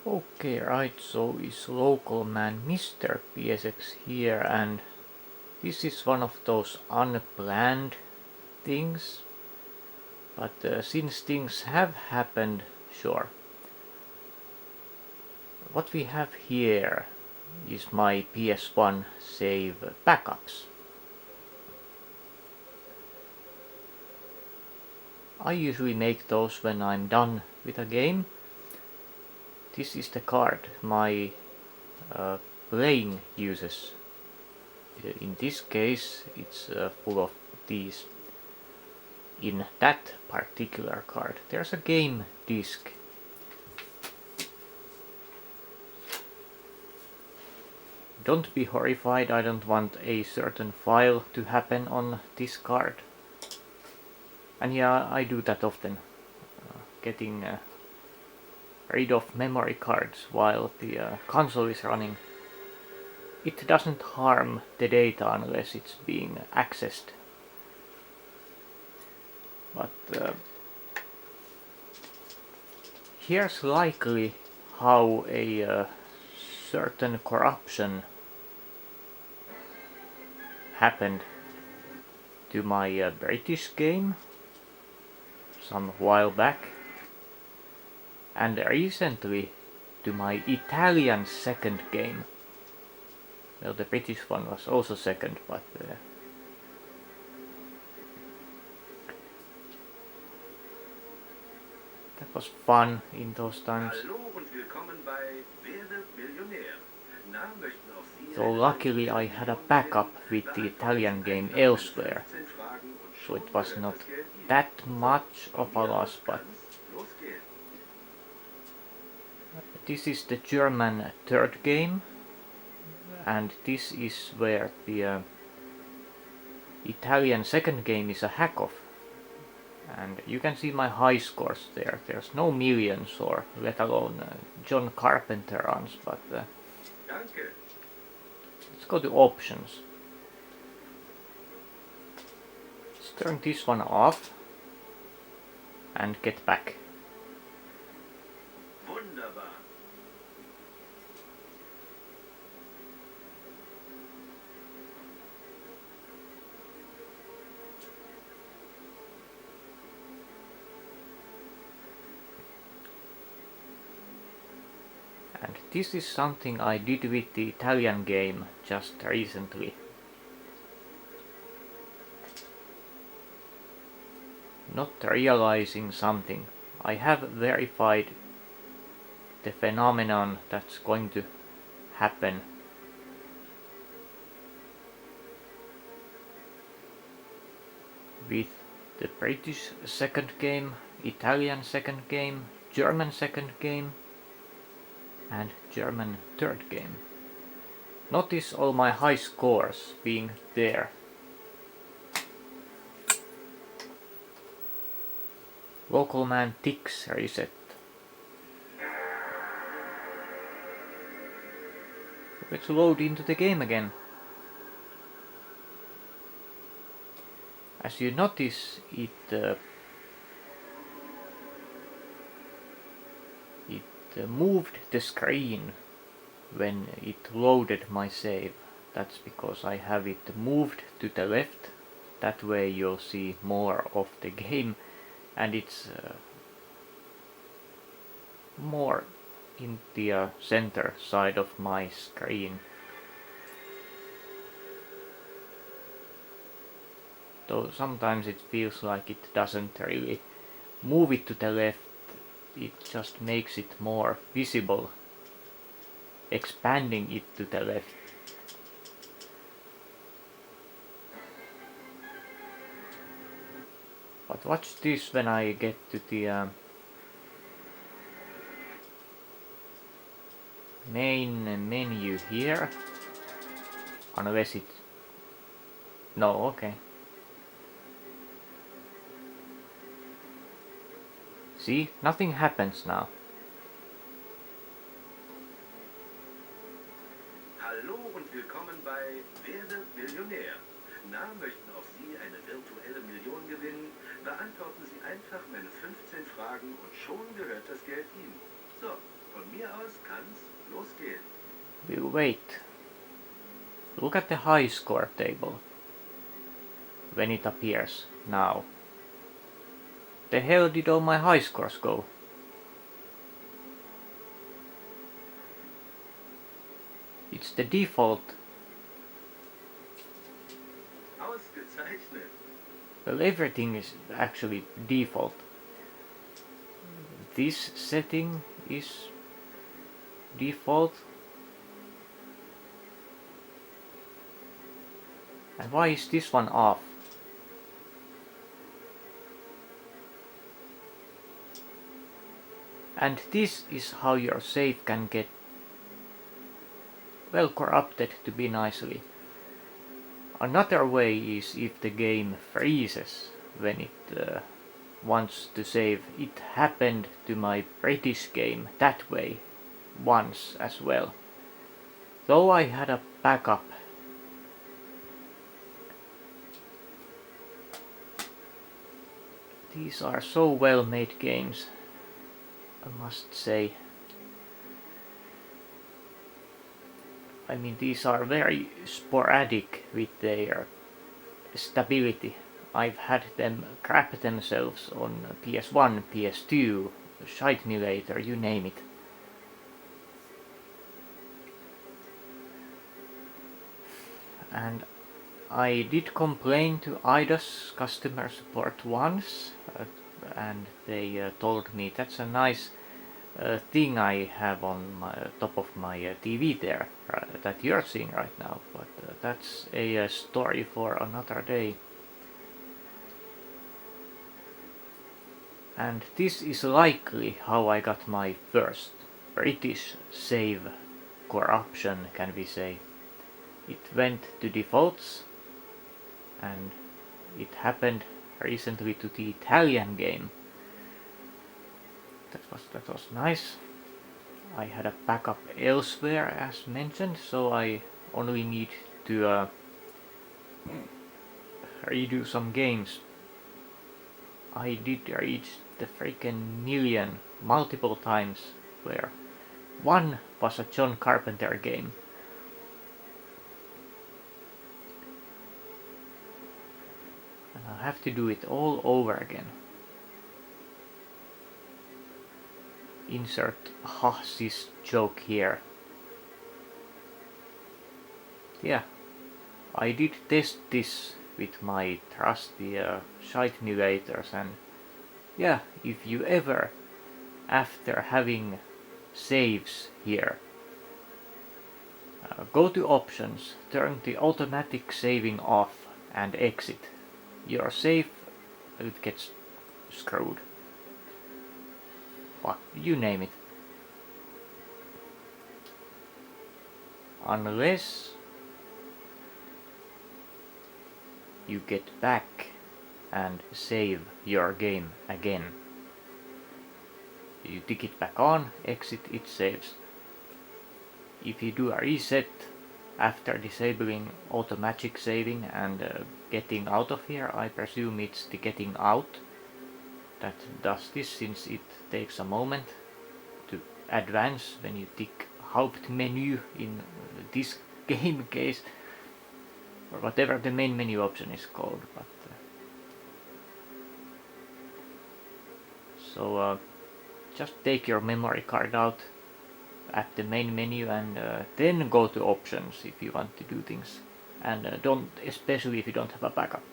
Okay, right, so is local man Mr. PSX here, and this is one of those unplanned things, but since things have happened, sure. What we have here is my PS1 save backups. I usually make those when I'm done with a game. This is the card my playing uses. In this case, it's full of these. In that particular card, there's a game disc. Don't be horrified, I don't want a certain file to happen on this card. And yeah, I do that often, getting rid of memory cards while the console is running. It doesn't harm the data unless it's being accessed. But here's likely how a certain corruption happened to my British game some while back, and recently to my Italian second game. Well, the British one was also second, but that was fun in those times. So luckily I had a backup with the Italian game elsewhere, so it was not that much of a loss, but this is the German third game, and this is where the Italian second game is a hack-off. And you can see my high scores there. There's no millions or let alone John Carpenter runs, but let's go to options. Let's turn this one off and get back. And this is something I did with the Italian game just recently. Not realizing something. I have verified the phenomenon that's going to happen. With the British second game, Italian second game, German second game, and German third game. Notice all my high scores being there. Local man ticks reset. Let's load into the game again. As you notice, it moved the screen when it loaded my save. That's because I have it moved to the left. That way you'll see more of the game, and it's more in the center side of my screen. Though sometimes it feels like it doesn't really move it to the left, it just makes it more visible, expanding it to the left. But watch this when I get to the main menu here. Unless it... No, okay. See, nothing happens now. Hallo und willkommen bei Wer wird Millionär? Na, möchten auch Sie eine virtuelle Million gewinnen? Beantworten Sie einfach meine 15 Fragen und schon gehört das Geld Ihnen. So, von mir aus We'll wait. Look at the high score table when it appears now. The hell did all my high scores go? It's the default. Ausgezeichnet. Well, everything is actually default. This setting is default. And why is this one off? And this is how your save can get, well, corrupted, to be nicely. Another way is if the game freezes when it wants to save. It happened to my British game that way once as well. Though I had a backup. These are so well made games, I must say. I mean, these are very sporadic with their stability. I've had them crap themselves on PS1, PS2, Shite Millionaire, you name it. And I did complain to IDA's customer support once, and they told me that's a nice thing I have on my top of my TV there that you're seeing right now, but that's a story for another day. And this is likely how I got my first British save corruption, can we say. It went to defaults, and it happened recently to the Italian game. That was nice. I had a backup elsewhere as mentioned, so I only need to redo some games. I did reach the freaking million multiple times, where one was a John Carpenter game. And I'll have to do it all over again. Insert this joke here. Yeah, I did test this with my trusty shite emulators, and yeah, if you ever, after having saves here, go to options, turn the automatic saving off and exit. Your save, it gets screwed. What, you name it. Unless you get back and save your game again. You tick it back on, exit, it saves. If you do a reset after disabling automatic saving and getting out of here, I presume it's the getting out that does this, since it takes a moment to advance when you tick Hauptmenü in this game case, or whatever the main menu option is called. But so just take your memory card out at the main menu and then go to options if you want to do things, and don't, especially if you don't have a backup.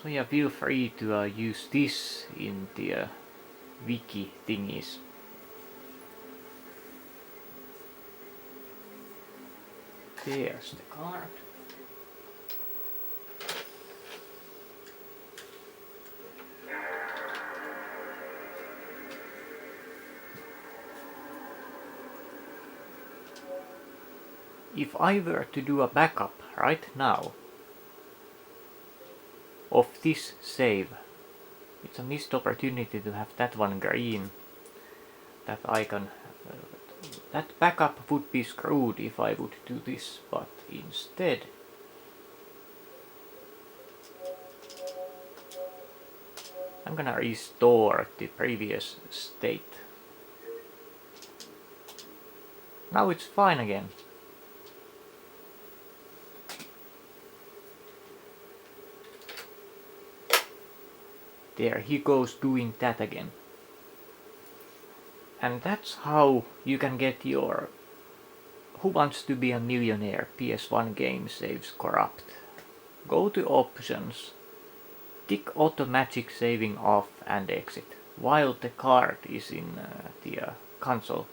So yeah, feel free to use this in the wiki thingies. There's the card. If I were to do a backup right now of this save, it's a missed opportunity to have that one green, that icon. That backup would be screwed if I would do this, but instead I'm gonna restore the previous state. Now it's fine again. There he goes doing that again. And that's how you can get your Who Wants to Be a Millionaire PS1 game saves corrupt. Go to options, tick automatic saving off and exit while the card is in the console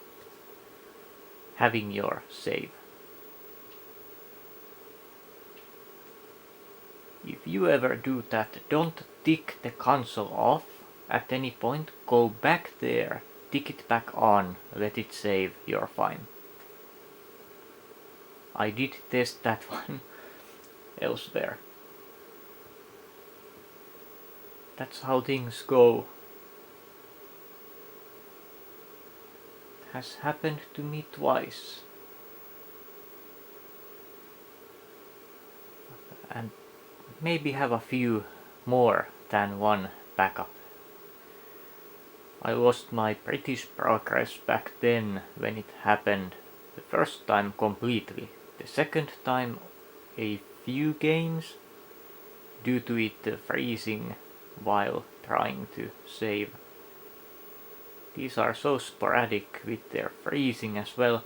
having your save. If you ever do that, don't tick the console off at any point, go back there, tick it back on, let it save, you're fine. I did test that one elsewhere. That's how things go. It has happened to me twice. And maybe have a few more than one backup. I lost my British progress back then when it happened the first time completely. The second time a few games due to it freezing while trying to save. These are so sporadic with their freezing as well.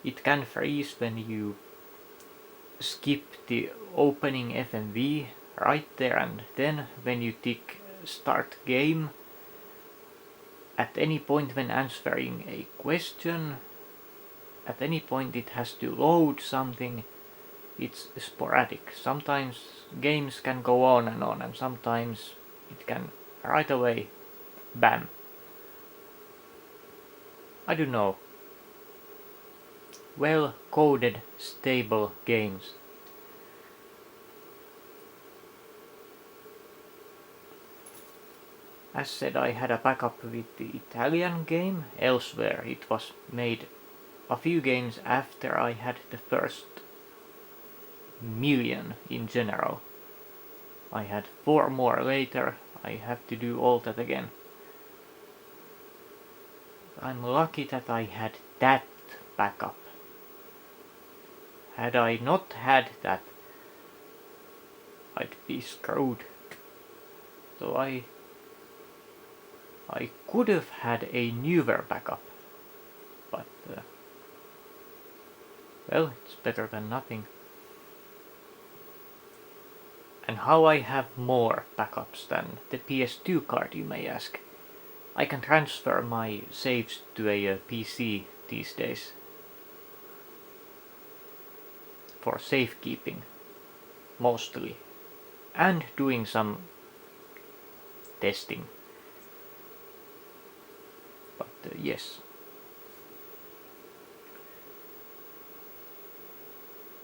It can freeze when you skip the opening FMV right there and then when you tick start game. At any point when answering a question, at any point it has to load something. It's sporadic. Sometimes games can go on and sometimes it can right away, bam. I don't know. Well coded, stable games. As said, I had a backup with the Italian game. Elsewhere it was made a few games after I had the first million in general. I had 4 more later. I have to do all that again. I'm lucky that I had that backup. Had I not had that, I'd be screwed. So I could have had a newer backup, but well, it's better than nothing. And how I have more backups than the PS2 card, you may ask. I can transfer my saves to a PC these days for safekeeping, mostly, and doing some testing. But yes.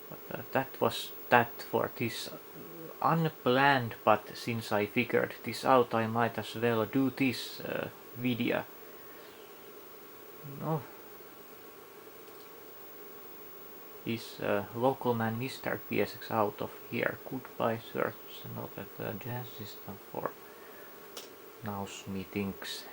But that was that for this unplanned, but since I figured this out, I might as well do this video. No. Is local man Mr. PSX out of here? Goodbye, sir. Not at the jazz system for now meetings.